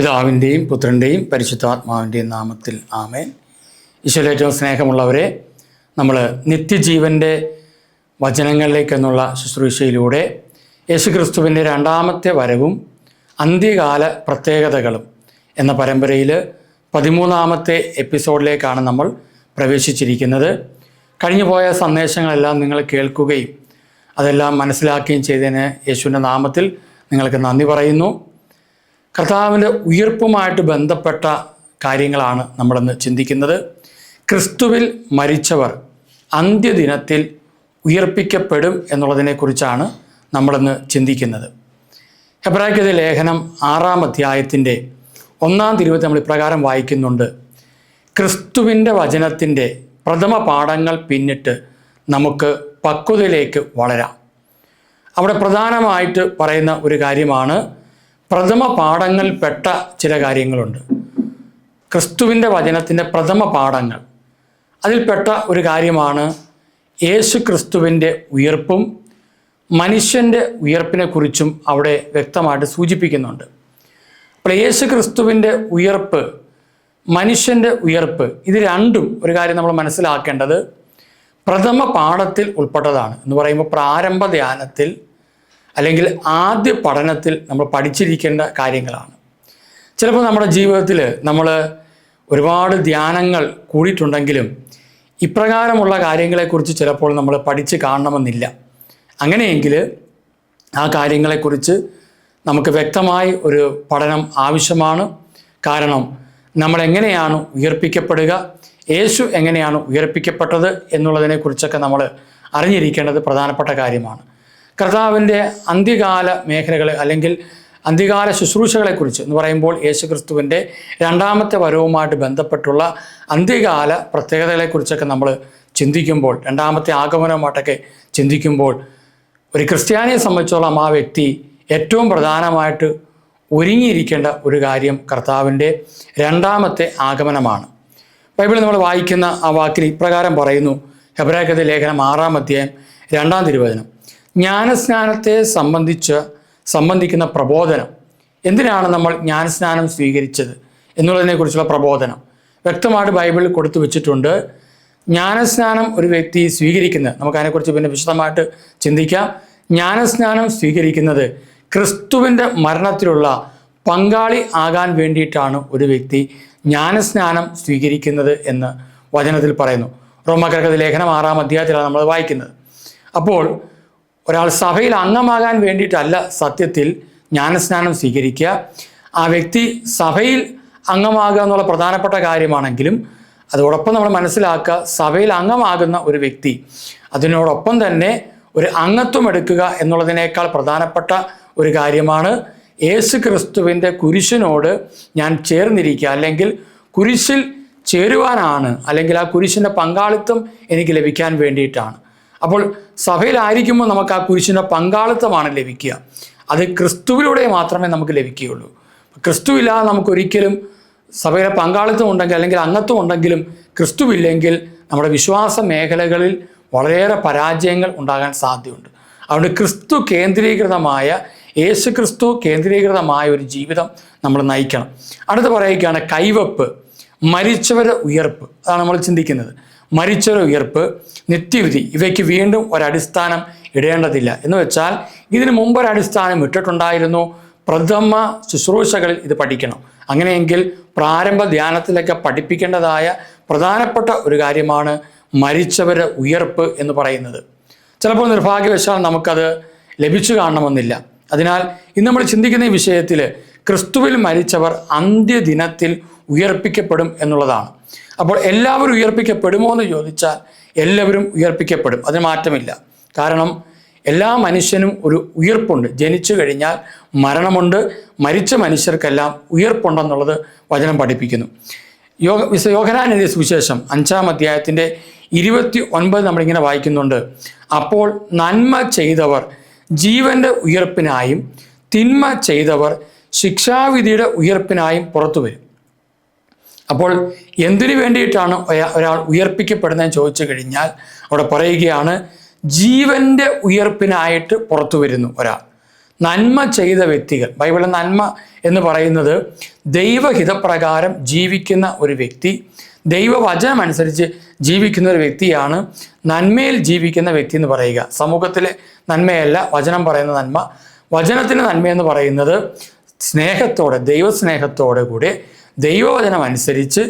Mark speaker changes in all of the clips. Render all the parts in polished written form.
Speaker 1: പിതാവിൻ്റെയും പുത്രൻ്റെയും പരിശുദ്ധാത്മാവിൻ്റെയും നാമത്തിൽ ആമേൻ. ഈശോയിൽ ഏറ്റവും സ്നേഹമുള്ളവരെ, നമ്മൾ നിത്യജീവൻ്റെ വചനങ്ങളിലേക്കെന്നുള്ള ശുശ്രൂഷയിലൂടെ യേശുക്രിസ്തുവിൻ്റെ രണ്ടാമത്തെ വരവും അന്ത്യകാല പ്രത്യേകതകളും എന്ന പരമ്പരയിൽ 13ാമത്തെ എപ്പിസോഡിലേക്കാണ് നമ്മൾ പ്രവേശിച്ചിരിക്കുന്നത്. കഴിഞ്ഞു പോയ സന്ദേശങ്ങളെല്ലാം നിങ്ങൾ കേൾക്കുകയും അതെല്ലാം മനസ്സിലാക്കുകയും ചെയ്തതിന് യേശുവിൻ്റെ നാമത്തിൽ നിങ്ങൾക്ക് നന്ദി പറയുന്നു. കർത്താവിൻ്റെ ഉയിർപ്പുമായിട്ട് ബന്ധപ്പെട്ട കാര്യങ്ങളാണ് നമ്മളിന്ന് ചിന്തിക്കുന്നത്. ക്രിസ്തുവിൽ മരിച്ചവർ അന്ത്യദിനത്തിൽ ഉയർപ്പിക്കപ്പെടും എന്നുള്ളതിനെക്കുറിച്ചാണ് നമ്മളിന്ന് ചിന്തിക്കുന്നത്. ഹെബ്രായർക്കെഴുതിയ ലേഖനം 6-ാം അധ്യായത്തിൻ്റെ 1-ാം തിരുവചനം നമ്മൾ ഇപ്രകാരം വായിക്കുന്നുണ്ട്: ക്രിസ്തുവിൻ്റെ വചനത്തിൻ്റെ പ്രഥമ പാഠങ്ങൾ പിന്നിട്ട് നമുക്ക് പക്വതയിലേക്ക് വളരാം. അവിടെ പ്രധാനമായിട്ട് പറയുന്ന ഒരു കാര്യമാണ്, പ്രഥമ പാഠങ്ങളിൽപ്പെട്ട ചില കാര്യങ്ങളുണ്ട്. ക്രിസ്തുവിൻ്റെ വചനത്തിൻ്റെ പ്രഥമ പാഠങ്ങൾ, അതിൽപ്പെട്ട ഒരു കാര്യമാണ് യേശു ക്രിസ്തുവിൻ്റെ ഉയർപ്പും മനുഷ്യൻ്റെ ഉയർപ്പിനെക്കുറിച്ചും അവിടെ വ്യക്തമായിട്ട് സൂചിപ്പിക്കുന്നുണ്ട്. അപ്പോൾ യേശു ക്രിസ്തുവിൻ്റെ ഉയർപ്പ്, മനുഷ്യൻ്റെ ഉയർപ്പ്, ഇത് രണ്ടും ഒരു കാര്യം നമ്മൾ മനസ്സിലാക്കേണ്ടത് പ്രഥമ പാഠത്തിൽ ഉൾപ്പെട്ടതാണ്. എന്ന് പറയുമ്പോൾ പ്രാരംഭ ധ്യാനത്തിൽ അല്ലെങ്കിൽ ആദ്യ പഠനത്തിൽ നമ്മൾ പഠിച്ചിരിക്കേണ്ട കാര്യങ്ങളാണ്. ചിലപ്പോൾ നമ്മുടെ ജീവിതത്തിൽ നമ്മൾ ഒരുപാട് ധ്യാനങ്ങൾ കൂടിയിട്ടുണ്ടെങ്കിലും ഇപ്രകാരമുള്ള കാര്യങ്ങളെക്കുറിച്ച് ചിലപ്പോൾ നമ്മൾ പഠിച്ച് കാണണമെന്നില്ല. അങ്ങനെയെങ്കിൽ ആ കാര്യങ്ങളെക്കുറിച്ച് നമുക്ക് വ്യക്തമായി ഒരു പഠനം ആവശ്യമാണ്. കാരണം നമ്മളെങ്ങനെയാണ് ഉയർപ്പിക്കപ്പെടുക, യേശു എങ്ങനെയാണ് ഉയർപ്പിക്കപ്പെട്ടത് എന്നുള്ളതിനെക്കുറിച്ചൊക്കെ നമ്മൾ അറിഞ്ഞിരിക്കേണ്ടത് പ്രധാനപ്പെട്ട കാര്യമാണ്. കർത്താവിൻ്റെ അന്ത്യകാല മേഖലകൾ അല്ലെങ്കിൽ അന്ത്യകാല ശുശ്രൂഷകളെക്കുറിച്ച് എന്ന് പറയുമ്പോൾ യേശുക്രിസ്തുവിൻ്റെ രണ്ടാമത്തെ വരവുമായിട്ട് ബന്ധപ്പെട്ടുള്ള അന്ത്യകാല പ്രത്യേകതകളെക്കുറിച്ചൊക്കെ നമ്മൾ ചിന്തിക്കുമ്പോൾ, രണ്ടാമത്തെ ആഗമനമായിട്ടൊക്കെ ചിന്തിക്കുമ്പോൾ, ഒരു ക്രിസ്ത്യാനിയെ സംബന്ധിച്ചോളം ആ വ്യക്തി ഏറ്റവും പ്രധാനമായിട്ട് ഒരുങ്ങിയിരിക്കേണ്ട ഒരു കാര്യം കർത്താവിൻ്റെ രണ്ടാമത്തെ ആഗമനമാണ്. ബൈബിളിൽ നമ്മൾ വായിക്കുന്ന ആ വാക്കിൽ ഇപ്രകാരം പറയുന്നു. ഹെബ്രായർക്കെഴുതിയ ലേഖനം 6-ാം അധ്യായം 2-ാം തിരുവചനം: ജ്ഞാനസ്നാനത്തെ സംബന്ധിക്കുന്ന പ്രബോധനം. എന്തിനാണ് നമ്മൾ ജ്ഞാനസ്നാനം സ്വീകരിച്ചത് എന്നുള്ളതിനെക്കുറിച്ചുള്ള പ്രബോധനം വ്യക്തമായിട്ട് ബൈബിളിൽ കൊടുത്തു വെച്ചിട്ടുണ്ട്. ജ്ഞാനസ്നാനം ഒരു വ്യക്തി സ്വീകരിക്കുന്നത്, നമുക്കതിനെക്കുറിച്ച് പിന്നെ വിശദമായിട്ട് ചിന്തിക്കാം. ജ്ഞാനസ്നാനം സ്വീകരിക്കുന്നത് ക്രിസ്തുവിൻ്റെ മരണത്തിലുള്ള പങ്കാളി ആകാൻ വേണ്ടിയിട്ടാണ് ഒരു വ്യക്തി ജ്ഞാനസ്നാനം സ്വീകരിക്കുന്നത് എന്ന് വചനത്തിൽ പറയുന്നു. റോമാക്കാർക്കെഴുതിയ ലേഖനം 6-ാം അധ്യായത്തിലാണ് നമ്മൾ വായിക്കുന്നത്. അപ്പോൾ ഒരാൾ സഭയിൽ അംഗമാകാൻ വേണ്ടിയിട്ടല്ല സത്യത്തിൽ ജ്ഞാനസ്നാനം സ്വീകരിക്കുക. ആ വ്യക്തി സഭയിൽ അംഗമാകുക എന്നുള്ള പ്രധാനപ്പെട്ട കാര്യമാണെങ്കിലും അതോടൊപ്പം നമ്മൾ മനസ്സിലാക്കുക, സഭയിൽ അംഗമാകുന്ന ഒരു വ്യക്തി അതിനോടൊപ്പം തന്നെ ഒരു അംഗത്വം എടുക്കുക എന്നുള്ളതിനേക്കാൾ പ്രധാനപ്പെട്ട ഒരു കാര്യമാണ് യേശു ക്രിസ്തുവിൻ്റെ കുരിശിനോട് ഞാൻ ചേർന്നിരിക്കുക, അല്ലെങ്കിൽ കുരിശിൽ ചേരുവാനാണ്, അല്ലെങ്കിൽ ആ കുരിശിൻ്റെ പങ്കാളിത്തം എനിക്ക് ലഭിക്കാൻ വേണ്ടിയിട്ടാണ്. അപ്പോൾ സഭയിലായിരിക്കുമ്പോൾ നമുക്ക് ആ കുരിശിൻ്റെ പങ്കാളിത്തമാണ് ലഭിക്കുക. അത് ക്രിസ്തുവിലൂടെ മാത്രമേ നമുക്ക് ലഭിക്കുകയുള്ളൂ. ക്രിസ്തുവില്ലാതെ നമുക്കൊരിക്കലും സഭയിലെ പങ്കാളിത്തം ഉണ്ടെങ്കിൽ അല്ലെങ്കിൽ അംഗത്വം ഉണ്ടെങ്കിലും ക്രിസ്തുവില്ലെങ്കിൽ നമ്മുടെ വിശ്വാസ മേഖലകളിൽ വളരെയേറെ പരാജയങ്ങൾ ഉണ്ടാകാൻ സാധ്യതയുണ്ട്. അതുകൊണ്ട് ക്രിസ്തു കേന്ദ്രീകൃതമായ, യേശു ക്രിസ്തു കേന്ദ്രീകൃതമായ ഒരു ജീവിതം നമ്മൾ നയിക്കണം. അടുത്ത് പറയുകയാണ് കൈവപ്പ്, മരിച്ചവരുടെ ഉയർപ്പ്. അതാണ് നമ്മൾ ചിന്തിക്കുന്നത്. മരിച്ചവരുടെ ഉയർപ്പ്, നിത്യവിധി, ഇവയ്ക്ക് വീണ്ടും ഒരടിസ്ഥാനം ഇടേണ്ടതില്ല. എന്ന് വെച്ചാൽ ഇതിന് മുമ്പ് ഒരടിസ്ഥാനം ഇട്ടിട്ടുണ്ടായിരുന്നു. പ്രഥമ ശുശ്രൂഷകളിൽ ഇത് പഠിക്കണം. അങ്ങനെയെങ്കിൽ പ്രാരംഭ ധ്യാനത്തിലൊക്കെ പഠിപ്പിക്കേണ്ടതായ പ്രധാനപ്പെട്ട ഒരു കാര്യമാണ് മരിച്ചവരുടെ ഉയർപ്പ് എന്ന് പറയുന്നത്. ചിലപ്പോൾ നിർഭാഗ്യവശാൽ നമുക്കത് ലഭിച്ചു കാണണമെന്നില്ല. അതിനാൽ ഇന്ന് നമ്മൾ ചിന്തിക്കുന്ന ഈ വിഷയത്തിൽ ക്രിസ്തുവിൽ മരിച്ചവർ അന്ത്യദിനത്തിൽ ഉയർപ്പിക്കപ്പെടും എന്നുള്ളതാണ്. അപ്പോൾ എല്ലാവരും ഉയർപ്പിക്കപ്പെടുമോ എന്ന് ചോദിച്ചാൽ എല്ലാവരും ഉയർപ്പിക്കപ്പെടും, അതിന് മാറ്റമില്ല. കാരണം എല്ലാ മനുഷ്യനും ഒരു ഉയർപ്പുണ്ട്. ജനിച്ചു കഴിഞ്ഞാൽ മരണമുണ്ട്. മരിച്ച മനുഷ്യർക്കെല്ലാം ഉയർപ്പുണ്ടെന്നുള്ളത് വചനം പഠിപ്പിക്കുന്നു. യോഹന്നാൻ എഴുതിയ സുവിശേഷം 5-ാം അധ്യായത്തിൻ്റെ 29 നമ്മളിങ്ങനെ വായിക്കുന്നുണ്ട്: അപ്പോൾ നന്മ ചെയ്തവർ ജീവൻ്റെ ഉയർപ്പിനായും തിന്മ ചെയ്തവർ ശിക്ഷാവിധിയുടെ ഉയർപ്പിനായും പുറത്തു വരും. അപ്പോൾ എന്തിനു വേണ്ടിയിട്ടാണ് ഒരാൾ ഉയർപ്പിക്കപ്പെടുന്നതെന്ന് ചോദിച്ചു കഴിഞ്ഞാൽ അവിടെ പറയുകയാണ്, ജീവൻ്റെ ഉയർപ്പിനായിട്ട് പുറത്തു വരുന്നു ഒരാൾ. നന്മ ചെയ്ത വ്യക്തികൾ, ബൈബിളിൽ നന്മ എന്ന് പറയുന്നത് ദൈവഹിതപ്രകാരം ജീവിക്കുന്ന ഒരു വ്യക്തി, ദൈവവചനം അനുസരിച്ച് ജീവിക്കുന്ന ഒരു വ്യക്തിയാണ് നന്മയിൽ ജീവിക്കുന്ന വ്യക്തി എന്ന് പറയുക. സമൂഹത്തിലെ നന്മയല്ല വചനം പറയുന്ന നന്മ. വചനത്തിന് നന്മയെന്ന് പറയുന്നത് സ്നേഹത്തോടെ, ദൈവസ്നേഹത്തോടെ കൂടെ ദൈവവചനം അനുസരിച്ച്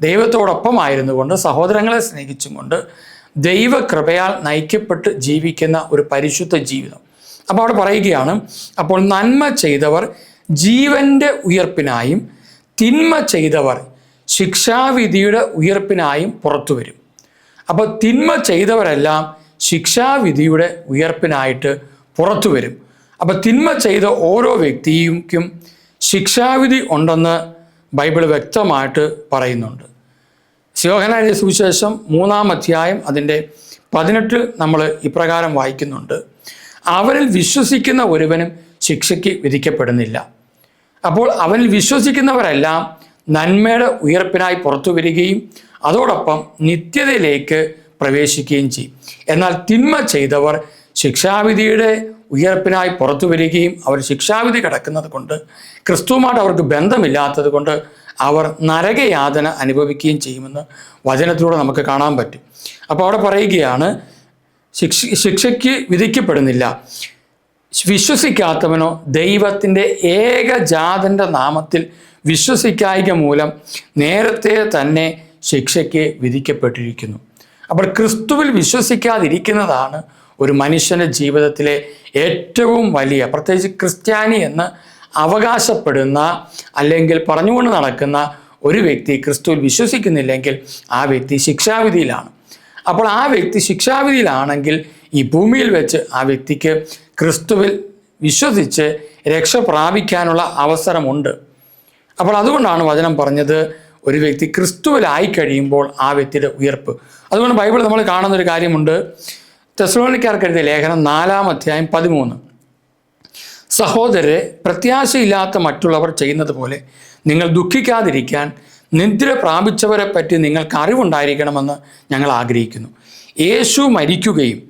Speaker 1: ദൈവത്തോടൊപ്പം ആയിരുന്നുകൊണ്ട് സഹോദരങ്ങളെ സ്നേഹിച്ചും കൊണ്ട് ദൈവകൃപയാൽ നയിക്കപ്പെട്ട് ജീവിക്കുന്ന ഒരു പരിശുദ്ധ ജീവിതം. അപ്പോൾ അവിടെ പറയുകയാണ്, അപ്പോൾ നന്മ ചെയ്തവർ ജീവൻ്റെ ഉയർപ്പിനായും തിന്മ ചെയ്തവർ ശിക്ഷാവിധിയുടെ ഉയർപ്പിനായും പുറത്തു വരും. അപ്പോൾ തിന്മ ചെയ്തവരെല്ലാം ശിക്ഷാവിധിയുടെ ഉയർപ്പിനായിട്ട് പുറത്തു വരും. അപ്പോൾ തിന്മ ചെയ്ത ഓരോ വ്യക്തിക്കും ശിക്ഷാവിധി ഉണ്ടെന്ന് ബൈബിൾ വ്യക്തമായിട്ട് പറയുന്നുണ്ട്. യോഹന്നാന്റെ സുവിശേഷം 3-ാം അധ്യായം അതിൻ്റെ 18 നമ്മൾ ഇപ്രകാരം വായിക്കുന്നുണ്ട്, അവരിൽ വിശ്വസിക്കുന്ന ഒരുവനും ശിക്ഷയ്ക്ക് വിധിക്കപ്പെടുന്നില്ല. അപ്പോൾ അവനിൽ വിശ്വസിക്കുന്നവരെല്ലാം നന്മയുടെ ഉയർപ്പിനായി പുറത്തു വരികയും അതോടൊപ്പം നിത്യതയിലേക്ക് പ്രവേശിക്കുകയും ചെയ്യും. എന്നാൽ തിന്മ ചെയ്തവർ ശിക്ഷാവിധിയുടെ ഉയർപ്പിനായി പുറത്തു വരികയും അവർ ശിക്ഷാവിധി കിടക്കുന്നത് കൊണ്ട് ക്രിസ്തുവുമായിട്ട് അവർക്ക് ബന്ധമില്ലാത്തത് കൊണ്ട് അവർ നരകയാതന അനുഭവിക്കുകയും ചെയ്യുമെന്ന് വചനത്തിലൂടെ നമുക്ക് കാണാൻ പറ്റും. അപ്പോൾ അവിടെ പറയുകയാണ്, ശിക്ഷയ്ക്ക് വിധിക്കപ്പെടുന്നില്ല. വിശ്വസിക്കാത്തവനോ ദൈവത്തിൻ്റെ ഏകജാതൻ്റെ നാമത്തിൽ വിശ്വസിക്കായ്ക മൂലം നേരത്തെ തന്നെ ശിക്ഷയ്ക്ക് വിധിക്കപ്പെട്ടിരിക്കുന്നു. അപ്പോൾ ക്രിസ്തുവിൽ വിശ്വസിക്കാതിരിക്കുന്നതാണ് ഒരു മനുഷ്യൻ്റെ ജീവിതത്തിലെ ഏറ്റവും വലിയ, പ്രത്യേകിച്ച് ക്രിസ്ത്യാനി എന്ന് അവകാശപ്പെടുന്ന അല്ലെങ്കിൽ പറഞ്ഞുകൊണ്ട് നടക്കുന്ന ഒരു വ്യക്തി ക്രിസ്തുവിൽ വിശ്വസിക്കുന്നില്ലെങ്കിൽ ആ വ്യക്തി ശിക്ഷാവിധിയിലാണ്. അപ്പോൾ ആ വ്യക്തി ശിക്ഷാവിധിയിലാണെങ്കിൽ ഈ ഭൂമിയിൽ വെച്ച് ആ വ്യക്തിക്ക് ക്രിസ്തുവിൽ വിശ്വസിച്ച് രക്ഷ പ്രാപിക്കാനുള്ള അവസരമുണ്ട്. അപ്പോൾ അതുകൊണ്ടാണ് വചനം പറഞ്ഞത്, ഒരു വ്യക്തി ക്രിസ്തുവിലായി കഴിയുമ്പോൾ ആ വ്യക്തിയുടെ ഉയർപ്പ്. അതുകൊണ്ട് ബൈബിൾ നമ്മൾ കാണുന്നൊരു കാര്യമുണ്ട്. തെസ്സലോനിക്കർക്ക് എഴുതിയ ലേഖനം 4-ാം അധ്യായം 13, സഹോദരരെ, പ്രത്യാശയില്ലാത്ത മറ്റുള്ളവർ ചെയ്യുന്നത് പോലെ നിങ്ങൾ ദുഃഖിക്കാതിരിക്കാൻ നിദ്ര പ്രാപിച്ചവരെ പറ്റി നിങ്ങൾക്ക് അറിവുണ്ടായിരിക്കണമെന്ന് ഞങ്ങൾ ആഗ്രഹിക്കുന്നു. യേശു മരിക്കുകയും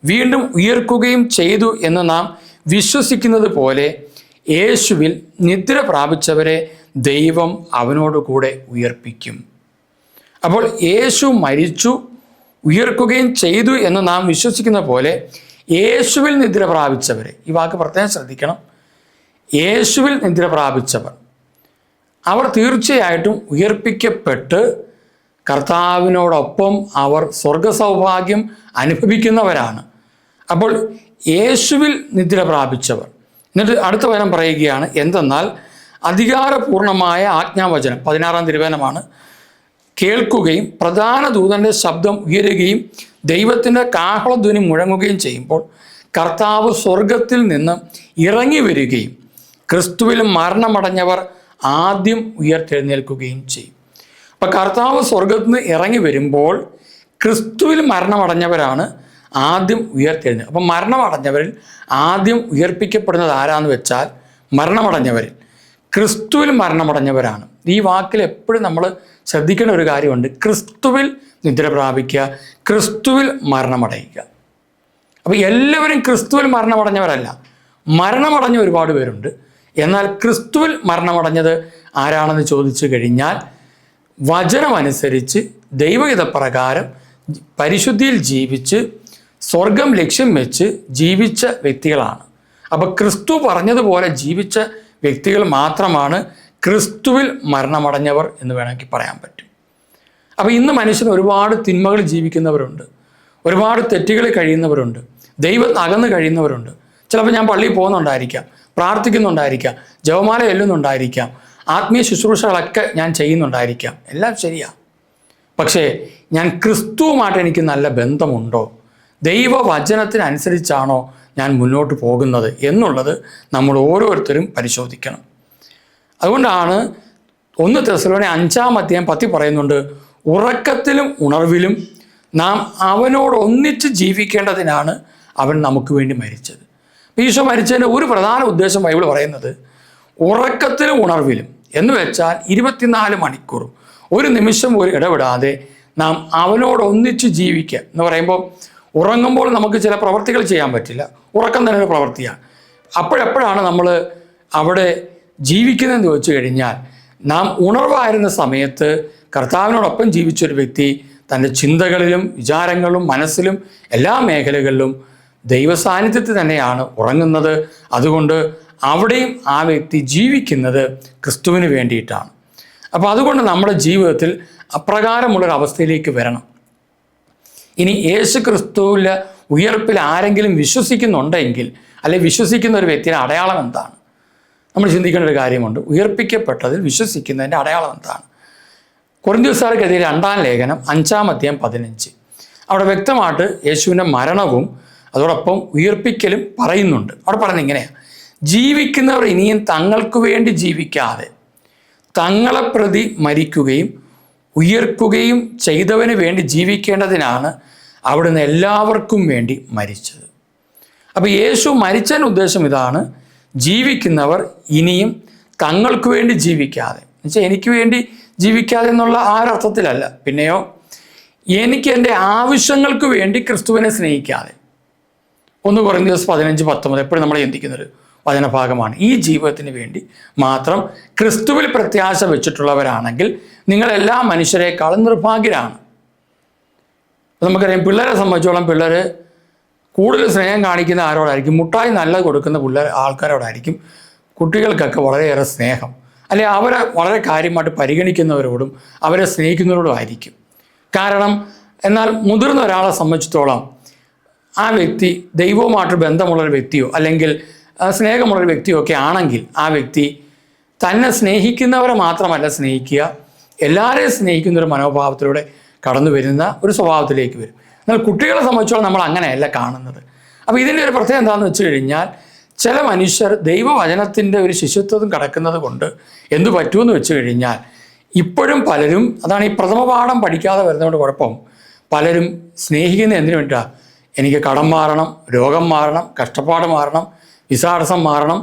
Speaker 1: വീണ്ടും ഉയർക്കുകയും ചെയ്തു എന്ന് നാം വിശ്വസിക്കുന്നത് പോലെ യേശുവിൽ നിദ്ര പ്രാപിച്ചവരെ ദൈവം അവനോട് കൂടെ ഉയർപ്പിക്കും. അപ്പോൾ യേശു മരിച്ചു ഉയർക്കുകയും ചെയ്തു എന്ന് നാം വിശ്വസിക്കുന്ന പോലെ യേശുവിൽ നിദ്ര പ്രാപിച്ചവരെ, ഈ വാക്ക് പ്രത്യേകം ശ്രദ്ധിക്കണം, യേശുവിൽ നിദ്ര പ്രാപിച്ചവർ അവർ തീർച്ചയായിട്ടും ഉയർപ്പിക്കപ്പെട്ട് കർത്താവിനോടൊപ്പം അവർ സ്വർഗസൗഭാഗ്യം അനുഭവിക്കുന്നവരാണ്. അപ്പോൾ യേശുവിൽ നിദ്ര പ്രാപിച്ചവർ. എന്നിട്ട് അടുത്ത വചനം പറയുകയാണ്, എന്തെന്നാൽ അധികാരപൂർണമായ ആജ്ഞാവചനം 16-ാം തിരുവചനമാണ്, കേൾക്കുകയും പ്രധാന ദൂതൻ്റെ ശബ്ദം ഉയരുകയും ദൈവത്തിൻ്റെ കാഹളധ്വനി മുഴങ്ങുകയും ചെയ്യുമ്പോൾ കർത്താവ് സ്വർഗത്തിൽ നിന്ന് ഇറങ്ങി വരികയും ക്രിസ്തുവിൽ മരണമടഞ്ഞവർ ആദ്യം ഉയർത്തെഴുന്നേൽക്കുകയും ചെയ്യും. അപ്പം കർത്താവ് സ്വർഗത്തിൽ നിന്ന് ഇറങ്ങി വരുമ്പോൾ ക്രിസ്തുവിൽ മരണമടഞ്ഞവരാണ് ആദ്യം ഉയർത്തെഴുന്നേൽക്കുക. അപ്പം മരണമടഞ്ഞവരിൽ ആദ്യം ഉയർപ്പിക്കപ്പെടുന്നത് ആരാന്ന് വെച്ചാൽ മരണമടഞ്ഞവരിൽ ക്രിസ്തുവിൽ മരണമടഞ്ഞവരാണ്. ഈ വാക്കിൽ എപ്പോഴും നമ്മൾ ശ്രദ്ധിക്കേണ്ട ഒരു കാര്യമുണ്ട്, ക്രിസ്തുവിൽ നിദ്ര പ്രാപിക്കുക, ക്രിസ്തുവിൽ മരണമടയുക. അപ്പോൾ എല്ലാവരും ക്രിസ്തുവിൽ മരണമടഞ്ഞവരല്ല, മരണമടഞ്ഞ ഒരുപാട് പേരുണ്ട്. എന്നാൽ ക്രിസ്തുവിൽ മരണമടഞ്ഞത് ആരാണെന്ന് ചോദിച്ചു കഴിഞ്ഞാൽ വചനമനുസരിച്ച് ദൈവഹിതപ്രകാരം പരിശുദ്ധിയിൽ ജീവിച്ച് സ്വർഗം ലക്ഷ്യം വെച്ച് ജീവിച്ച വ്യക്തികളാണ്. അപ്പോൾ ക്രിസ്തു പറഞ്ഞതുപോലെ ജീവിച്ച വ്യക്തികൾ മാത്രമാണ് ക്രിസ്തുവിൽ മരണമടഞ്ഞവർ എന്ന് വേണമെങ്കിൽ പറയാൻ പറ്റും. അപ്പോൾ ഇന്ന് മനുഷ്യന് ഒരുപാട് തിന്മകൾ ജീവിക്കുന്നവരുണ്ട്, ഒരുപാട് തെറ്റുകൾ കഴിയുന്നവരുണ്ട്, ദൈവത്തിന് അകന്ന് കഴിയുന്നവരുണ്ട്. ചിലപ്പോൾ ഞാൻ പള്ളിയിൽ പോകുന്നുണ്ടായിരിക്കാം, പ്രാർത്ഥിക്കുന്നുണ്ടായിരിക്കാം, ജപമാല ചൊല്ലുന്നുണ്ടായിരിക്കാം, ആത്മീയ ശുശ്രൂഷകളൊക്കെ ഞാൻ ചെയ്യുന്നുണ്ടായിരിക്കാം, എല്ലാം ശരിയാണ്. പക്ഷേ ഞാൻ ക്രിസ്തുവുമായിട്ട് എനിക്ക് നല്ല ബന്ധമുണ്ടോ, ദൈവവചനത്തിനനുസരിച്ചാണോ ഞാൻ മുന്നോട്ട് പോകുന്നത് എന്നുള്ളത് നമ്മൾ ഓരോരുത്തരും പരിശോധിക്കണം. അതുകൊണ്ടാണ് 1 തെസ്സലോനിക്കർ 5-ാം അധ്യായം 10 പറയുന്നുണ്ട്, ഉറക്കത്തിലും ഉണർവിലും നാം അവനോട് ഒന്നിച്ച് ജീവിക്കേണ്ടതിനാണ് അവൻ നമുക്ക് വേണ്ടി മരിച്ചത്. ഈശോ മരിച്ചതിൻ്റെ ഒരു പ്രധാന ഉദ്ദേശം ബൈബിൾ പറയുന്നത് ഉറക്കത്തിലും ഉണർവിലും എന്ന് വെച്ചാൽ 24 മണിക്കൂറും ഒരു നിമിഷം പോലും ഇടപെടാതെ നാം അവനോട് ഒന്നിച്ച് ജീവിക്കുക എന്ന് പറയുമ്പോൾ, ഉറങ്ങുമ്പോൾ നമുക്ക് ചില പ്രവർത്തികൾ ചെയ്യാൻ പറ്റില്ല, ഉറക്കം തന്നെ ഒരു പ്രവൃത്തിയാണ്. അപ്പോഴെപ്പോഴാണ് നമ്മൾ അവിടെ ജീവിക്കുന്നതെന്ന് ചോദിച്ചു കഴിഞ്ഞാൽ, നാം ഉണർവായിരുന്ന സമയത്ത് കർത്താവിനോടൊപ്പം ജീവിച്ചൊരു വ്യക്തി തൻ്റെ ചിന്തകളിലും വിചാരങ്ങളിലും മനസ്സിലും എല്ലാ മേഖലകളിലും ദൈവസാന്നിധ്യത്തിൽ തന്നെയാണ് ഉറങ്ങുന്നത്. അതുകൊണ്ട് അവിടെയും ആ വ്യക്തി ജീവിക്കുന്നത് ക്രിസ്തുവിന് വേണ്ടിയിട്ടാണ്. അപ്പോൾ അതുകൊണ്ട് നമ്മുടെ ജീവിതത്തിൽ അപ്രകാരമുള്ളൊരവസ്ഥയിലേക്ക് വരണം. ഇനി യേശു ക്രിസ്തുവിൽ ഉയർപ്പിൽ ആരെങ്കിലും വിശ്വസിക്കുന്നുണ്ടെങ്കിൽ, അല്ലെങ്കിൽ വിശ്വസിക്കുന്ന ഒരു വ്യക്തിയുടെ അടയാളം എന്താണ്? നമ്മൾ ചിന്തിക്കേണ്ട ഒരു കാര്യമുണ്ട്. ഉയർപ്പിക്കപ്പെട്ടതിൽ വിശ്വസിക്കുന്നതിൻ്റെ അടയാളം എന്താണ്? കൊരിന്ത്യക്കാർക്കെതിരെ 2-ാം ലേഖനം 5-ാം അധ്യായം 15 അവിടെ വ്യക്തമായിട്ട് യേശുവിൻ്റെ മരണവും അതോടൊപ്പം ഉയർപ്പിക്കലും പറയുന്നുണ്ട്. അവിടെ പറയുന്നത് ഇങ്ങനെയാണ്: ജീവിക്കുന്നവർ ഇനിയും തങ്ങൾക്ക് വേണ്ടി ജീവിക്കാതെ തങ്ങളെ പ്രതി മരിക്കുകയും ഉയർക്കുകയും ചെയ്തവന് വേണ്ടി ജീവിക്കേണ്ടതിനാണ് അവിടുന്ന് എല്ലാവർക്കും വേണ്ടി മരിച്ചത്. അപ്പോൾ യേശു മരിച്ചതിന് ഉദ്ദേശം ഇതാണ്: ജീവിക്കുന്നവർ ഇനിയും തങ്ങൾക്ക് വേണ്ടി ജീവിക്കാതെ, എന്നുവെച്ചാൽ എനിക്ക് വേണ്ടി ജീവിക്കാതെ എന്നുള്ള ആ ഒരർത്ഥത്തിലല്ല, പിന്നെയോ എനിക്ക് എൻ്റെ ആവശ്യങ്ങൾക്ക് വേണ്ടി ക്രിസ്തുവിനെ സ്നേഹിക്കാതെ. 1 കൊരിന്ത്യർ 15-19 എപ്പോഴും നമ്മൾ ചിന്തിക്കുന്നൊരു വചനഭാഗമാണ്. ഈ ജീവിതത്തിന് വേണ്ടി മാത്രം ക്രിസ്തുവിൽ പ്രത്യാശ വെച്ചിട്ടുള്ളവരാണെങ്കിൽ നിങ്ങളെല്ലാ മനുഷ്യരെക്കാളും നിർഭാഗ്യരാണ്. നമുക്കറിയാം, പിള്ളേരെ സംബന്ധിച്ചോളം പിള്ളേർ കൂടുതൽ സ്നേഹം കാണിക്കുന്ന ആരോടായിരിക്കും? മുട്ടായി നല്ലത് കൊടുക്കുന്ന ആൾക്കാരോടായിരിക്കും കുട്ടികൾക്കൊക്കെ വളരെയേറെ സ്നേഹം, അല്ലെങ്കിൽ അവരെ വളരെ കാര്യമായിട്ട് പരിഗണിക്കുന്നവരോടും അവരെ സ്നേഹിക്കുന്നവരോടും ആയിരിക്കും. കാരണം എന്നാൽ മുതിർന്ന ഒരാളെ സംബന്ധിച്ചിടത്തോളം ആ വ്യക്തി ദൈവവുമായിട്ട് ബന്ധമുള്ളൊരു വ്യക്തിയോ അല്ലെങ്കിൽ സ്നേഹമുള്ളൊരു വ്യക്തിയോ ഒക്കെ ആണെങ്കിൽ ആ വ്യക്തി തന്നെ സ്നേഹിക്കുന്നവരെ മാത്രമല്ല സ്നേഹിക്കുക, എല്ലാവരെയും സ്നേഹിക്കുന്നൊരു മനോഭാവത്തിലൂടെ കടന്നു വരുന്ന ഒരു സ്വഭാവത്തിലേക്ക് വരും. എന്നാൽ കുട്ടികളെ സംബന്ധിച്ചോളം നമ്മൾ അങ്ങനെയല്ല കാണുന്നത്. അപ്പോൾ ഇതിൻ്റെ ഒരു പ്രത്യേകത എന്താണെന്ന് വെച്ച് കഴിഞ്ഞാൽ, ചില മനുഷ്യർ ദൈവവചനത്തിൻ്റെ ഒരു ശിശുത്വം കിടക്കുന്നത് കൊണ്ട് എന്തു പറ്റുമെന്ന് വെച്ച് കഴിഞ്ഞാൽ, ഇപ്പോഴും പലരും, അതാണ് ഈ പ്രഥമ പാഠം പഠിക്കാതെ വരുന്നതുകൊണ്ട് കുഴപ്പം, പലരും സ്നേഹിക്കുന്ന എന്തിനു വേണ്ടിയിട്ടാണ്? എനിക്ക് കടം മാറണം, രോഗം മാറണം, കഷ്ടപ്പാട് മാറണം, വിസാടസം മാറണം,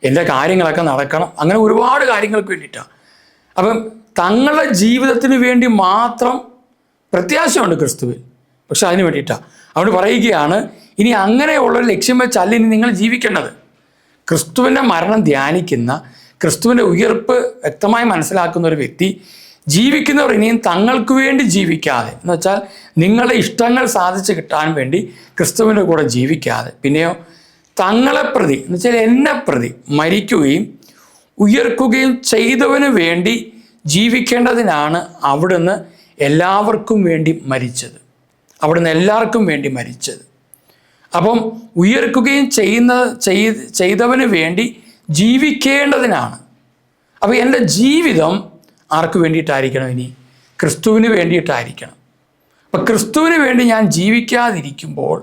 Speaker 1: എൻ്റെ കാര്യങ്ങളൊക്കെ നടക്കണം, അങ്ങനെ ഒരുപാട് കാര്യങ്ങൾക്ക് വേണ്ടിയിട്ടാണ്. അപ്പം തങ്ങളുടെ ജീവിതത്തിന് വേണ്ടി മാത്രം പ്രത്യാശയുണ്ട് ക്രിസ്തുവിൽ, പക്ഷെ അതിന് വേണ്ടിയിട്ടാണ്. അതുകൊണ്ട് പറയുകയാണ്, ഇനി അങ്ങനെയുള്ളൊരു ലക്ഷ്യം വെച്ചല്ല ഇനി നിങ്ങൾ ജീവിക്കേണ്ടത്. ക്രിസ്തുവിൻ്റെ മരണം ധ്യാനിക്കുന്ന, ക്രിസ്തുവിൻ്റെ ഉയർപ്പ് വ്യക്തമായി മനസ്സിലാക്കുന്ന ഒരു വ്യക്തി ജീവിക്കുന്നവർ ഇനിയും തങ്ങൾക്ക് വേണ്ടി ജീവിക്കാതെ, എന്ന് വെച്ചാൽ നിങ്ങളുടെ ഇഷ്ടങ്ങൾ സാധിച്ചു കിട്ടാൻ വേണ്ടി ക്രിസ്തുവിൻ്റെ കൂടെ ജീവിക്കാതെ, പിന്നെയോ തങ്ങളെ പ്രതി, എന്ന് വെച്ചാൽ എന്നെ പ്രതി മരിക്കുകയും ഉയർക്കുകയും ചെയ്തവന് വേണ്ടി ജീവിക്കേണ്ടതിനാണ് അവിടുന്ന് എല്ലാവർക്കും വേണ്ടി മരിച്ചത്. അവിടുന്ന് എല്ലാവർക്കും വേണ്ടി മരിച്ചത്. അപ്പം ഉയർക്കുകയും ചെയ്തവന് വേണ്ടി ജീവിക്കേണ്ടതിനാണ്. അപ്പോൾ എൻ്റെ ജീവിതം ആർക്ക് വേണ്ടിയിട്ടായിരിക്കണം? ഇനി ക്രിസ്തുവിന് വേണ്ടിയിട്ടായിരിക്കണം. അപ്പം ക്രിസ്തുവിന് വേണ്ടി ഞാൻ ജീവിക്കാതിരിക്കുമ്പോൾ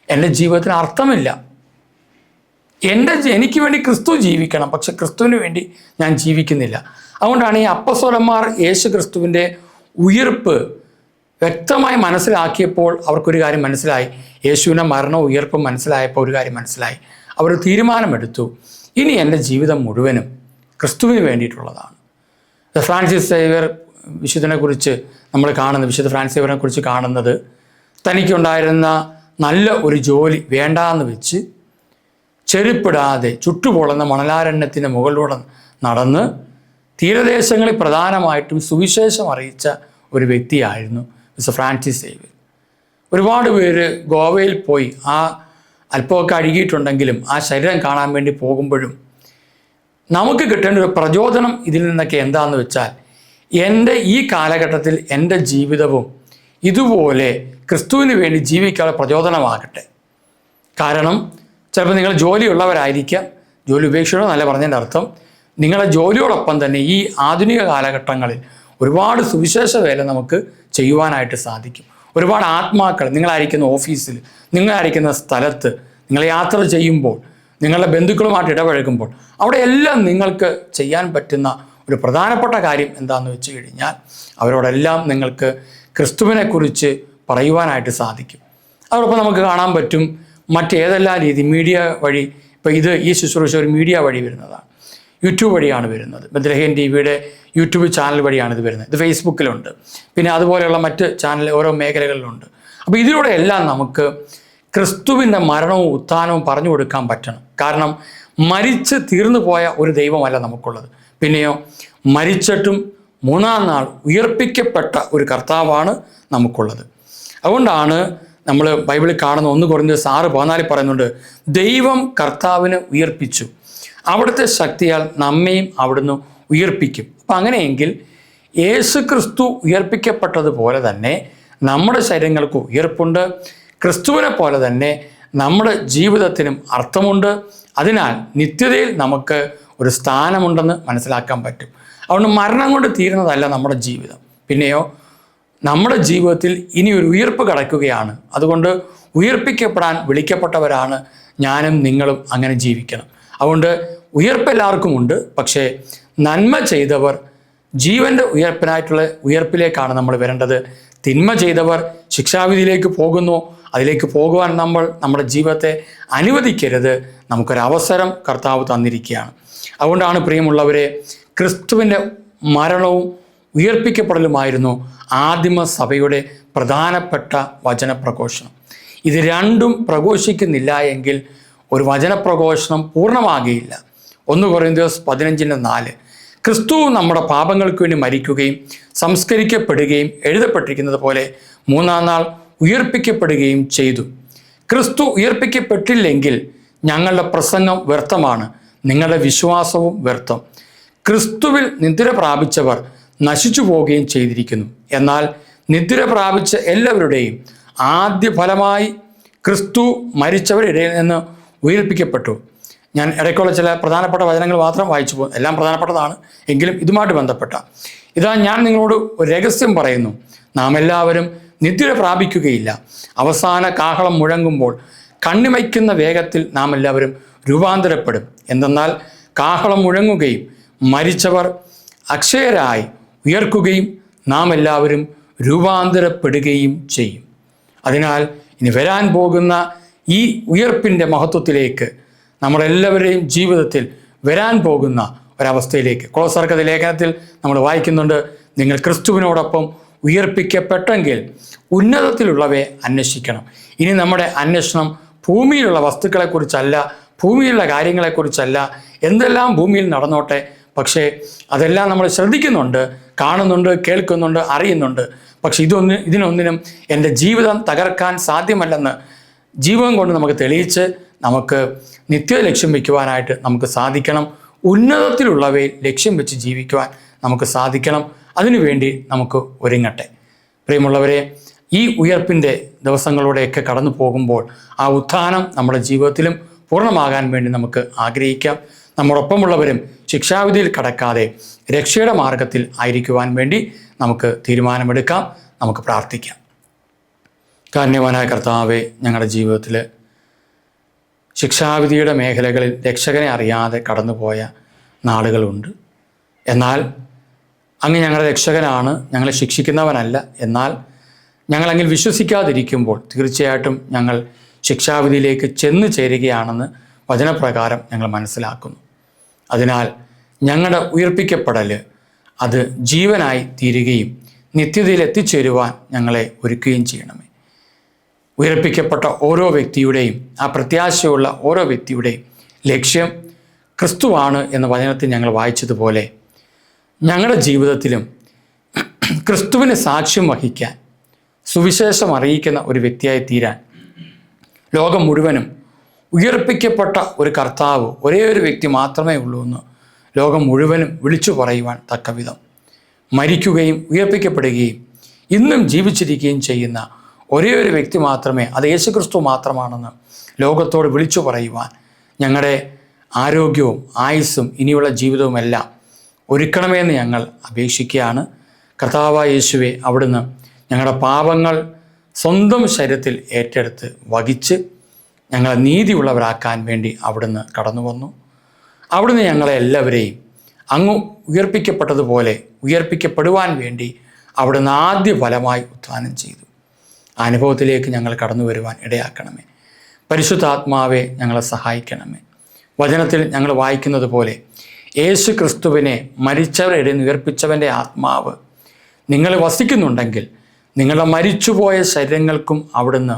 Speaker 1: എൻ്റെ ജീവിതത്തിന് അർത്ഥമില്ല. എനിക്ക് വേണ്ടി ക്രിസ്തു ജീവിക്കണം, പക്ഷെ ക്രിസ്തുവിന് വേണ്ടി ഞാൻ ജീവിക്കുന്നില്ല. അതുകൊണ്ടാണ് ഈ അപ്പസ്വലന്മാർ യേശു ക്രിസ്തുവിൻ്റെ ഉയർപ്പ് വ്യക്തമായി മനസ്സിലാക്കിയപ്പോൾ അവർക്കൊരു കാര്യം മനസ്സിലായി. യേശുവിൻ്റെ മരണവും ഉയർപ്പും മനസ്സിലായപ്പോൾ ഒരു കാര്യം മനസ്സിലായി. അവർ തീരുമാനമെടുത്തു, ഇനി എൻ്റെ ജീവിതം മുഴുവനും ക്രിസ്തുവിന് വേണ്ടിയിട്ടുള്ളതാണ്. ഫ്രാൻസിസ് സേവ്യർ വിശുദ്ധനെ കുറിച്ച് നമ്മൾ കാണുന്നത്, വിശുദ്ധ ഫ്രാൻസിസ് സേവ്യറിനെ കുറിച്ച് കാണുന്നത്, തനിക്കുണ്ടായിരുന്ന നല്ല ഒരു ജോലി വേണ്ടാന്ന് വെച്ച് ചെരുപ്പിടാതെ ചുട്ടുപൊള്ളുന്ന മണലാരണ്യത്തിൻ്റെ മുകളിലൂടെ നടന്ന് തീരദേശങ്ങളിൽ പ്രധാനമായിട്ടും സുവിശേഷം അറിയിച്ച ഒരു വ്യക്തിയായിരുന്നു മിസ്റ്റർ ഫ്രാൻസിസ് സേവ്യർ. ഒരുപാട് പേര് ഗോവയിൽ പോയി ആ അല്പമൊക്കെ അഴുകിയിട്ടുണ്ടെങ്കിലും ആ ശരീരം കാണാൻ വേണ്ടി പോകുമ്പോഴും നമുക്ക് കിട്ടേണ്ട ഒരു പ്രചോദനം ഇതിൽ നിന്നൊക്കെ എന്താണെന്ന് വെച്ചാൽ, എൻ്റെ ഈ കാലഘട്ടത്തിൽ എൻ്റെ ജീവിതവും ഇതുപോലെ ക്രിസ്തുവിന് വേണ്ടി ജീവിക്കാനുള്ള പ്രചോദനമാകട്ടെ. കാരണം ചിലപ്പോൾ നിങ്ങൾ ജോലിയുള്ളവരായിരിക്കാം, ജോലി ഉപേക്ഷിക്കണോ എന്നല്ല പറഞ്ഞതിൻ്റെ അർത്ഥം, നിങ്ങളുടെ ജോലിയോടൊപ്പം തന്നെ ഈ ആധുനിക കാലഘട്ടങ്ങളിൽ ഒരുപാട് സുവിശേഷ വേല നമുക്ക് ചെയ്യുവാനായിട്ട് സാധിക്കും. ഒരുപാട് ആത്മാക്കൾ നിങ്ങളായിരിക്കുന്ന ഓഫീസിൽ, നിങ്ങളായിരിക്കുന്ന സ്ഥലത്ത്, നിങ്ങൾ യാത്ര ചെയ്യുമ്പോൾ, നിങ്ങളുടെ ബന്ധുക്കളുമായിട്ട് ഇടപഴകുമ്പോൾ, അവിടെയെല്ലാം നിങ്ങൾക്ക് ചെയ്യാൻ പറ്റുന്ന ഒരു പ്രധാനപ്പെട്ട കാര്യം എന്താണെന്ന് വെച്ച് കഴിഞ്ഞാൽ, അവരോടെല്ലാം നിങ്ങൾക്ക് ക്രിസ്തുവിനെക്കുറിച്ച് പറയുവാനായിട്ട് സാധിക്കും. അതോടൊപ്പം നമുക്ക് കാണാൻ പറ്റും മറ്റേതെല്ലാം രീതി മീഡിയ വഴി. ഇപ്പോൾ ഈ ശുശ്രൂഷ ഒരു മീഡിയ വഴി വരുന്നതാണ്, യൂട്യൂബ് വഴിയാണ് വരുന്നത്. ബദ്ലഹേം ടിവിയുടെ യൂട്യൂബ് ചാനൽ വഴിയാണ് ഇത് വരുന്നത്. ഇത് ഫേസ്ബുക്കിലുണ്ട്, പിന്നെ അതുപോലെയുള്ള മറ്റ് ചാനൽ ഓരോ മേഖലകളിലുണ്ട്. അപ്പോൾ ഇതിലൂടെ എല്ലാം നമുക്ക് ക്രിസ്തുവിൻ്റെ മരണവും ഉത്ഥാനവും പറഞ്ഞു കൊടുക്കാൻ പറ്റണം. കാരണം മരിച്ച് തീർന്നു പോയ ഒരു ദൈവമല്ല നമുക്കുള്ളത്. പിന്നെയോ മരിച്ചിട്ടും മൂന്നാം നാൾ ഉയർപ്പിക്കപ്പെട്ട ഒരു കർത്താവാണ് നമുക്കുള്ളത്. അതുകൊണ്ടാണ് നമ്മൾ ബൈബിളിൽ കാണുന്ന 1 കൊരിന്ത്യർ 6:14 പറയുന്നുണ്ട്, ദൈവം കർത്താവിനെ ഉയർപ്പിച്ചു, അവിടുത്തെ ശക്തിയാൽ നമ്മയും അവിടുന്ന് ഉയർപ്പിക്കും. അപ്പം അങ്ങനെയെങ്കിൽ യേശു ക്രിസ്തു ഉയർപ്പിക്കപ്പെട്ടതുപോലെ തന്നെ നമ്മുടെ ശരീരങ്ങൾക്ക് ഉയർപ്പുണ്ട്. ക്രിസ്തുവിനെ പോലെ തന്നെ നമ്മുടെ ജീവിതത്തിനും അർത്ഥമുണ്ട്. അതിനാൽ നിത്യതയിൽ നമുക്ക് ഒരു സ്ഥാനമുണ്ടെന്ന് മനസ്സിലാക്കാൻ പറ്റും. അതുകൊണ്ട് മരണം കൊണ്ട് തീരുന്നതല്ല നമ്മുടെ ജീവിതം. പിന്നെയോ നമ്മുടെ ജീവിതത്തിൽ ഇനി ഒരു ഉയർപ്പ് കടക്കുകയാണ്. അതുകൊണ്ട് ഉയർപ്പിക്കപ്പെടാൻ വിളിക്കപ്പെട്ടവരാണ് ഞാനും നിങ്ങളും. അങ്ങനെ ജീവിക്കണം. അതുകൊണ്ട് ഉയർപ്പ് എല്ലാവർക്കും ഉണ്ട്. പക്ഷേ നന്മ ചെയ്തവർ ജീവൻ്റെ ഉയർപ്പിലേക്കാണ് നമ്മൾ വരേണ്ടത്. തിന്മ ചെയ്തവർ ശിക്ഷാവിധിയിലേക്ക് പോകുന്നു. അതിലേക്ക് പോകുവാൻ നമ്മൾ നമ്മുടെ ജീവിതത്തെ അനുവദിക്കരുത്. നമുക്കൊരവസരം കർത്താവ് തന്നിരിക്കുകയാണ്. അതുകൊണ്ടാണ് പ്രിയമുള്ളവരെ, ക്രിസ്തുവിൻ്റെ മരണവും ഉയർപ്പിക്കപ്പെടലുമായിരുന്നു ആദിമ സഭയുടെ പ്രധാനപ്പെട്ട വചനപ്രഘോഷണം. ഇത് രണ്ടും പ്രഘോഷിക്കുന്നില്ല എങ്കിൽ ഒരു വചനപ്രഘോഷണം പൂർണ്ണമാകുകയില്ല. 1 കൊരിന്ത്യർ 15:4 ക്രിസ്തു നമ്മുടെ പാപങ്ങൾക്ക് വേണ്ടി മരിക്കുകയും സംസ്കരിക്കപ്പെടുകയും എഴുതപ്പെട്ടിരിക്കുന്നത് പോലെ മൂന്നാം നാൾ ഉയർപ്പിക്കപ്പെടുകയും ചെയ്തു. ക്രിസ്തു ഉയർപ്പിക്കപ്പെട്ടില്ലെങ്കിൽ ഞങ്ങളുടെ പ്രസംഗം വ്യർത്ഥമാണ്, നിങ്ങളുടെ വിശ്വാസവും വ്യർത്ഥം. ക്രിസ്തുവിൽ നിദ്ര പ്രാപിച്ചവർ നശിച്ചു പോവുകയും ചെയ്തിരിക്കുന്നു. എന്നാൽ നിദ്ര പ്രാപിച്ച എല്ലാവരുടെയും ആദ്യ ഫലമായി ക്രിസ്തു മരിച്ചവരുടെ ഇടയിൽ നിന്ന് ഉയർപ്പിക്കപ്പെട്ടു. ഞാൻ ഇടയ്ക്കുള്ള ചില പ്രധാനപ്പെട്ട വചനങ്ങൾ മാത്രം വായിച്ചു പോകും. എല്ലാം പ്രധാനപ്പെട്ടതാണ്, എങ്കിലും ഇതുമായിട്ട് ബന്ധപ്പെട്ട ഇതാ ഞാൻ നിങ്ങളോട് ഒരു രഹസ്യം പറയുന്നു, നാം എല്ലാവരും നിദ്ര പ്രാപിക്കുകയില്ല. അവസാന കാഹളം മുഴങ്ങുമ്പോൾ കണ്ണിമയ്ക്കുന്ന വേഗത്തിൽ നാം എല്ലാവരും രൂപാന്തരപ്പെടും. എന്തെന്നാൽ കാഹളം മുഴങ്ങുകയും മരിച്ചവർ അക്ഷയരായി ഉയർക്കുകയും നാം എല്ലാവരും രൂപാന്തരപ്പെടുകയും ചെയ്യും. അതിനാൽ ഇനി വരാൻ പോകുന്ന ഈ ഉയർപ്പിൻ്റെ മഹത്വത്തിലേക്ക് നമ്മളെല്ലാവരുടെയും ജീവിതത്തിൽ വരാൻ പോകുന്ന ഒരവസ്ഥയിലേക്ക് കൊളോസ്യർക്കെഴുതിയ ലേഖനത്തിൽ നമ്മൾ വായിക്കുന്നുണ്ട്, നിങ്ങൾ ക്രിസ്തുവിനോടൊപ്പം ഉയർപ്പിക്കപ്പെട്ടെങ്കിൽ ഉന്നതത്തിലുള്ളവയെ അന്വേഷിക്കണം. ഇനി നമ്മുടെ അന്വേഷണം ഭൂമിയിലുള്ള വസ്തുക്കളെക്കുറിച്ചല്ല, ഭൂമിയിലുള്ള കാര്യങ്ങളെക്കുറിച്ചല്ല. എന്തെല്ലാം ഭൂമിയിൽ നടന്നോട്ടെ, പക്ഷേ അതെല്ലാം നമ്മൾ ശ്രദ്ധിക്കുന്നുണ്ട്, കാണുന്നുണ്ട്, കേൾക്കുന്നുണ്ട്, അറിയുന്നുണ്ട്. പക്ഷെ ഇതിനൊന്നിനും എൻ്റെ ജീവിതം തകർക്കാൻ സാധ്യമല്ലെന്ന് ജീവിതം കൊണ്ട് നമുക്ക് തെളിയിച്ച് നമുക്ക് നിത്യ ലക്ഷ്യം വയ്ക്കുവാനായിട്ട് നമുക്ക് സാധിക്കണം. ഉന്നതത്തിലുള്ളവയിൽ ലക്ഷ്യം വെച്ച് ജീവിക്കുവാൻ നമുക്ക് സാധിക്കണം. അതിനുവേണ്ടി നമുക്ക് ഒരുങ്ങട്ടെ. പ്രിയമുള്ളവരെ, ഈ ഉയർപ്പിൻ്റെ ദിവസങ്ങളിലൂടെയൊക്കെ കടന്നു പോകുമ്പോൾ ആ ഉത്ഥാനം നമ്മുടെ ജീവിതത്തിലും പൂർണ്ണമാകാൻ വേണ്ടി നമുക്ക് ആഗ്രഹിക്കാം. നമ്മോടൊപ്പമുള്ളവരും ശിക്ഷാവിധിയിൽ കടക്കാതെ രക്ഷയുടെ മാർഗത്തിൽ ആയിരിക്കുവാൻ വേണ്ടി നമുക്ക് തീരുമാനമെടുക്കാം. നമുക്ക് പ്രാർത്ഥിക്കാം. കാരുണ്യവാനായ കർത്താവേ, ഞങ്ങളുടെ ജീവിതത്തിൽ ശിക്ഷാവിധിയുടെ മേഖലകളിൽ രക്ഷകനെ അറിയാതെ കടന്നുപോയ നാളുകളുണ്ട്. എന്നാൽ അങ്ങ് ഞങ്ങളുടെ രക്ഷകനാണ്, ഞങ്ങളെ ശിക്ഷിക്കുന്നവനല്ല. എന്നാൽ ഞങ്ങളങ്ങിൽ വിശ്വസിക്കാതിരിക്കുമ്പോൾ തീർച്ചയായിട്ടും ഞങ്ങൾ ശിക്ഷാവിധിയിലേക്ക് ചെന്ന് ചേരുകയാണെന്ന് വചനപ്രകാരം ഞങ്ങൾ മനസ്സിലാക്കുന്നു. അതിനാൽ ഞങ്ങളുടെ ഉയർപ്പിക്കപ്പെടൽ അത് ജീവനായി തീരുകയും നിത്യതയിൽ എത്തിച്ചേരുവാൻ ഞങ്ങളെ ഒരുക്കുകയും ചെയ്യണമേ. ഉയർപ്പിക്കപ്പെട്ട ഓരോ വ്യക്തിയുടെയും, ആ പ്രത്യാശയുള്ള ഓരോ വ്യക്തിയുടെയും ലക്ഷ്യം ക്രിസ്തുവാണ് എന്ന വചനത്തിൽ ഞങ്ങൾ വായിച്ചതുപോലെ ഞങ്ങളുടെ ജീവിതത്തിലും ക്രിസ്തുവിന് സാക്ഷ്യം വഹിക്കാൻ, സുവിശേഷം അറിയിക്കുന്ന ഒരു വ്യക്തിയായി തീരാൻ, ലോകം മുഴുവനും ഉയർപ്പിക്കപ്പെട്ട ഒരു കർത്താവ് ഒരേ ഒരു വ്യക്തി മാത്രമേ ഉള്ളൂ എന്ന് ലോകം മുഴുവനും വിളിച്ചു പറയുവാൻ തക്കവിധം മരിക്കുകയും ഉയർപ്പിക്കപ്പെടുകയും ഇന്നും ജീവിച്ചിരിക്കുകയും ചെയ്യുന്ന ഒരേ ഒരു വ്യക്തി മാത്രമേ, അത് യേശുക്രിസ്തു മാത്രമാണെന്ന് ലോകത്തോട് വിളിച്ചു പറയുവാൻ ഞങ്ങളുടെ ആരോഗ്യവും ആയുസ്സും ഇനിയുള്ള ജീവിതവുമെല്ലാം ഒരുക്കണമെന്ന് ഞങ്ങൾ അപേക്ഷിക്കുകയാണ്. കർത്താവായ യേശുവെ, അവിടുന്ന് ഞങ്ങളുടെ പാപങ്ങൾ സ്വന്തം ശരീരത്തിൽ ഏറ്റെടുത്ത് വഹിച്ച് ഞങ്ങളെ നീതിയുള്ളവരാക്കാൻ വേണ്ടി അവിടുന്ന് കടന്നു വന്നു. അവിടുന്ന് ഞങ്ങളെ എല്ലാവരെയും അങ്ങ് ഉയർപ്പിക്കപ്പെട്ടതുപോലെ ഉയർപ്പിക്കപ്പെടുവാൻ വേണ്ടി അവിടുന്ന് ആദ്യ ഫലമായി ഉത്ഥാനം ചെയ്തു. ആ അനുഭവത്തിലേക്ക് ഞങ്ങൾ കടന്നു വരുവാൻ ഇടയാക്കണമേ. പരിശുദ്ധാത്മാവെ, ഞങ്ങളെ സഹായിക്കണമേ. വചനത്തിൽ ഞങ്ങൾ വായിക്കുന്നത് പോലെ യേശു ക്രിസ്തുവിനെ മരിച്ചവരുടെ ഇടയിൽ നിന്ന് ഉയർപ്പിച്ചവൻ്റെ ആത്മാവ് നിങ്ങൾ വസിക്കുന്നുണ്ടെങ്കിൽ നിങ്ങളുടെ മരിച്ചുപോയ ശരീരങ്ങൾക്കും അവിടുന്ന്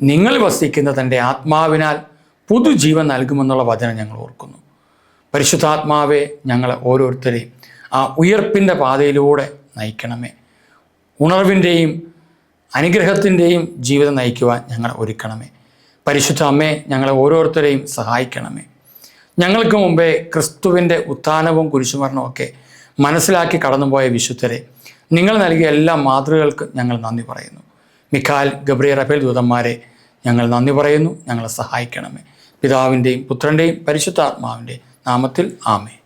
Speaker 1: നിങ്ങൾ വസിക്കുന്ന തൻ്റെ ആത്മാവിനാൽ പുതുജീവൻ നൽകുമെന്നുള്ള വചനം ഞങ്ങൾ ഓർക്കുന്നു. പരിശുദ്ധാത്മാവെ, ഞങ്ങളെ ഓരോരുത്തരെയും ആ ഉയർപ്പിൻ്റെ പാതയിലൂടെ നയിക്കണമേ. ഉണർവിൻ്റെയും അനുഗ്രഹത്തിൻ്റെയും ജീവിതം നയിക്കുവാൻ ഞങ്ങളെ ഒരുക്കണമേ. പരിശുദ്ധ അമ്മേ, ഞങ്ങളെ ഓരോരുത്തരെയും സഹായിക്കണമേ. ഞങ്ങൾക്ക് മുമ്പേ ക്രിസ്തുവിൻ്റെ ഉത്ഥാനവും കുരിശുമരണവും ഒക്കെ മനസ്സിലാക്കി കടന്നുപോയ വിശുദ്ധരെ, നിങ്ങൾ നൽകിയ എല്ലാ മാതൃകകൾക്ക് ഞങ്ങൾ നന്ദി പറയുന്നു. മിഖാൽ, ഗബ്രിയേൽ, റഫേൽ ദൂതന്മാരെ ഞങ്ങൾ നന്ദി പറയുന്നു. ഞങ്ങളെ സഹായിക്കണമേ. പിതാവിൻ്റെയും പുത്രൻ്റെയും പരിശുദ്ധാത്മാവിൻ്റെയും നാമത്തിൽ ആമേൻ.